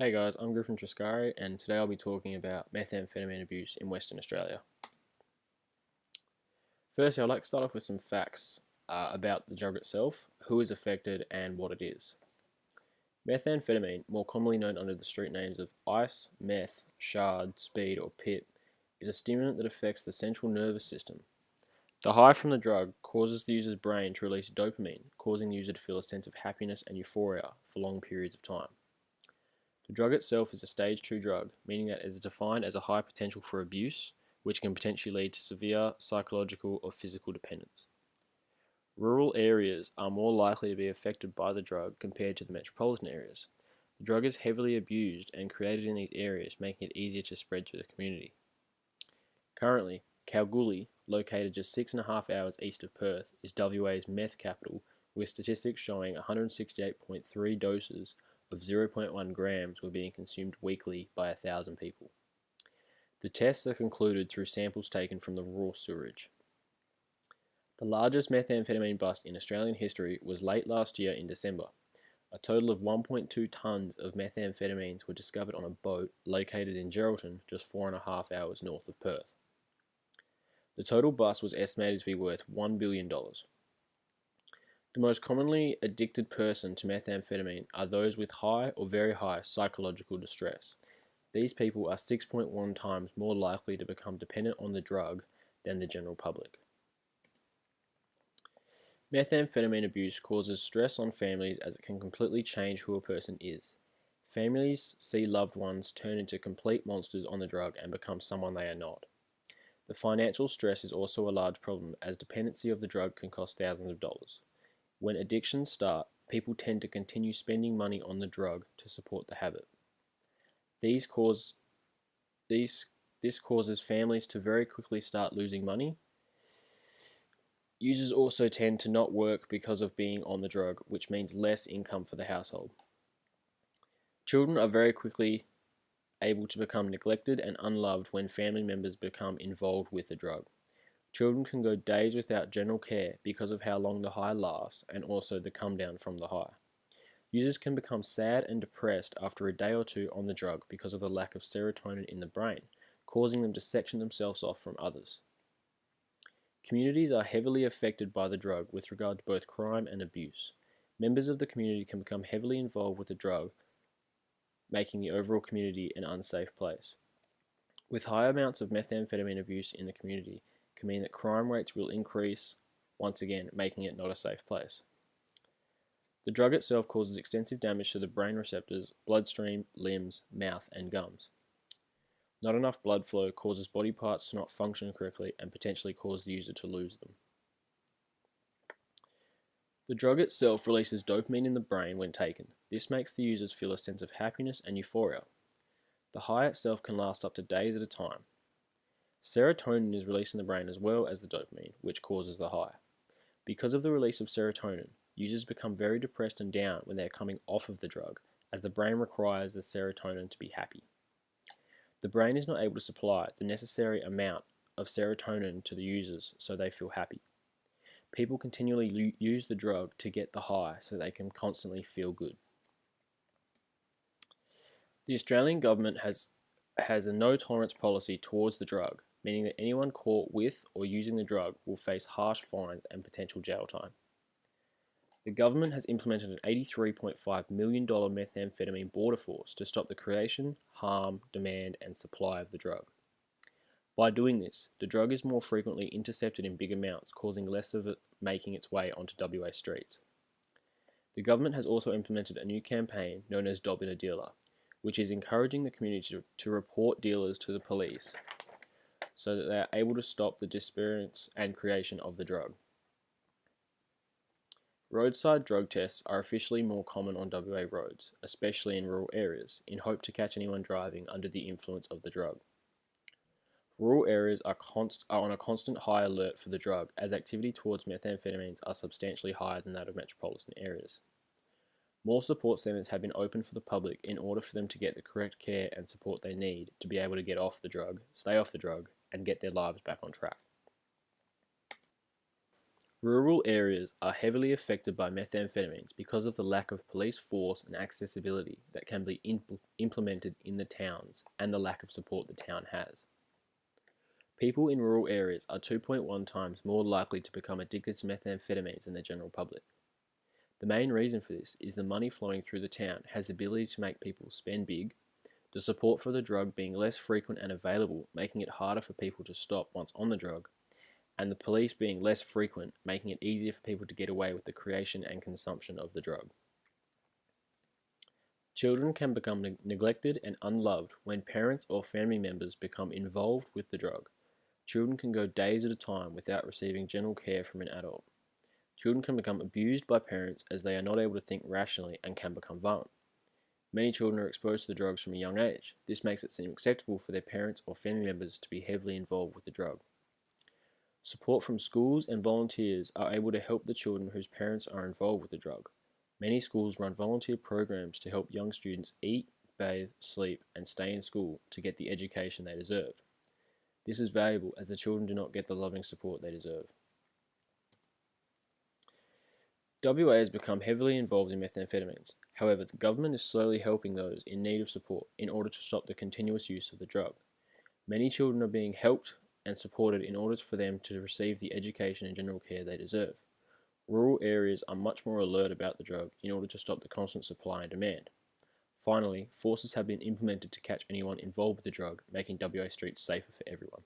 Hey guys, I'm Griffin Triscari and today I'll be talking about methamphetamine abuse in Western Australia. Firstly, I'd like to start off with some facts about the drug itself, who is affected and what it is. Methamphetamine, more commonly known under the street names of ice, meth, shard, speed or pip, is a stimulant that affects the central nervous system. The high from the drug causes the user's brain to release dopamine, causing the user to feel a sense of happiness and euphoria for long periods of time. The drug itself is a stage 2 drug, meaning that it is defined as a high potential for abuse, which can potentially lead to severe psychological or physical dependence. Rural areas are more likely to be affected by the drug compared to the metropolitan areas. The drug is heavily abused and created in these areas, making it easier to spread through the community. Currently, Kalgoorlie, located just 6.5 hours east of Perth, is WA's meth capital, with statistics showing 168.3 doses of 0.1 grams were being consumed weekly by 1,000 people. The tests are concluded through samples taken from the raw sewage. The largest methamphetamine bust in Australian history was late last year in December. A total of 1.2 tonnes of methamphetamines were discovered on a boat located in Geraldton, just 4.5 hours north of Perth. The total bust was estimated to be worth $1 billion. The most commonly addicted person to methamphetamine are those with high or very high psychological distress. These people are 6.1 times more likely to become dependent on the drug than the general public. Methamphetamine abuse causes stress on families as it can completely change who a person is. Families see loved ones turn into complete monsters on the drug and become someone they are not. The financial stress is also a large problem, as dependency of the drug can cost thousands of dollars. When addictions start, people tend to continue spending money on the drug to support the habit. This causes families to very quickly start losing money. Users also tend to not work because of being on the drug, which means less income for the household. Children are very quickly able to become neglected and unloved when family members become involved with the drug. Children can go days without general care because of how long the high lasts and also the come down from the high. Users can become sad and depressed after a day or two on the drug because of the lack of serotonin in the brain, causing them to section themselves off from others. Communities are heavily affected by the drug with regard to both crime and abuse. Members of the community can become heavily involved with the drug, making the overall community an unsafe place. With high amounts of methamphetamine abuse in the community, can mean that crime rates will increase, once again making it not a safe place. The drug itself causes extensive damage to the brain receptors, bloodstream, limbs, mouth and gums. Not enough blood flow causes body parts to not function correctly and potentially cause the user to lose them. The drug itself releases dopamine in the brain when taken. This makes the users feel a sense of happiness and euphoria. The high itself can last up to days at a time. Serotonin is released in the brain as well as the dopamine, which causes the high. Because of the release of serotonin, users become very depressed and down when they are coming off of the drug, as the brain requires the serotonin to be happy. The brain is not able to supply the necessary amount of serotonin to the users so they feel happy. People continually use the drug to get the high so they can constantly feel good. The Australian government has a no-tolerance policy towards the drug, meaning that anyone caught with or using the drug will face harsh fines and potential jail time. The government has implemented an $83.5 million methamphetamine border force to stop the creation, harm, demand and supply of the drug. By doing this, the drug is more frequently intercepted in big amounts, causing less of it making its way onto WA streets. The government has also implemented a new campaign known as Dob in a Dealer, which is encouraging the community to report dealers to the police so that they are able to stop the disappearance and creation of the drug. Roadside drug tests are officially more common on WA roads, especially in rural areas, in hope to catch anyone driving under the influence of the drug. Rural areas are on a constant high alert for the drug, as activity towards methamphetamines are substantially higher than that of metropolitan areas. More support centres have been opened for the public in order for them to get the correct care and support they need to be able to get off the drug, stay off the drug, and get their lives back on track. Rural areas are heavily affected by methamphetamines because of the lack of police force and accessibility that can be implemented in the towns and the lack of support the town has. People in rural areas are 2.1 times more likely to become addicted to methamphetamines than the general public. The main reason for this is the money flowing through the town has the ability to make people spend big, the support for the drug being less frequent and available, making it harder for people to stop once on the drug, and the police being less frequent, making it easier for people to get away with the creation and consumption of the drug. Children can become neglected and unloved when parents or family members become involved with the drug. Children can go days at a time without receiving general care from an adult. Children can become abused by parents as they are not able to think rationally and can become violent. Many children are exposed to the drugs from a young age. This makes it seem acceptable for their parents or family members to be heavily involved with the drug. Support from schools and volunteers are able to help the children whose parents are involved with the drug. Many schools run volunteer programs to help young students eat, bathe, sleep, and stay in school to get the education they deserve. This is valuable as the children do not get the loving support they deserve. WA has become heavily involved in methamphetamines. However, the government is slowly helping those in need of support in order to stop the continuous use of the drug. Many children are being helped and supported in order for them to receive the education and general care they deserve. Rural areas are much more alert about the drug in order to stop the constant supply and demand. Finally, forces have been implemented to catch anyone involved with the drug, making WA streets safer for everyone.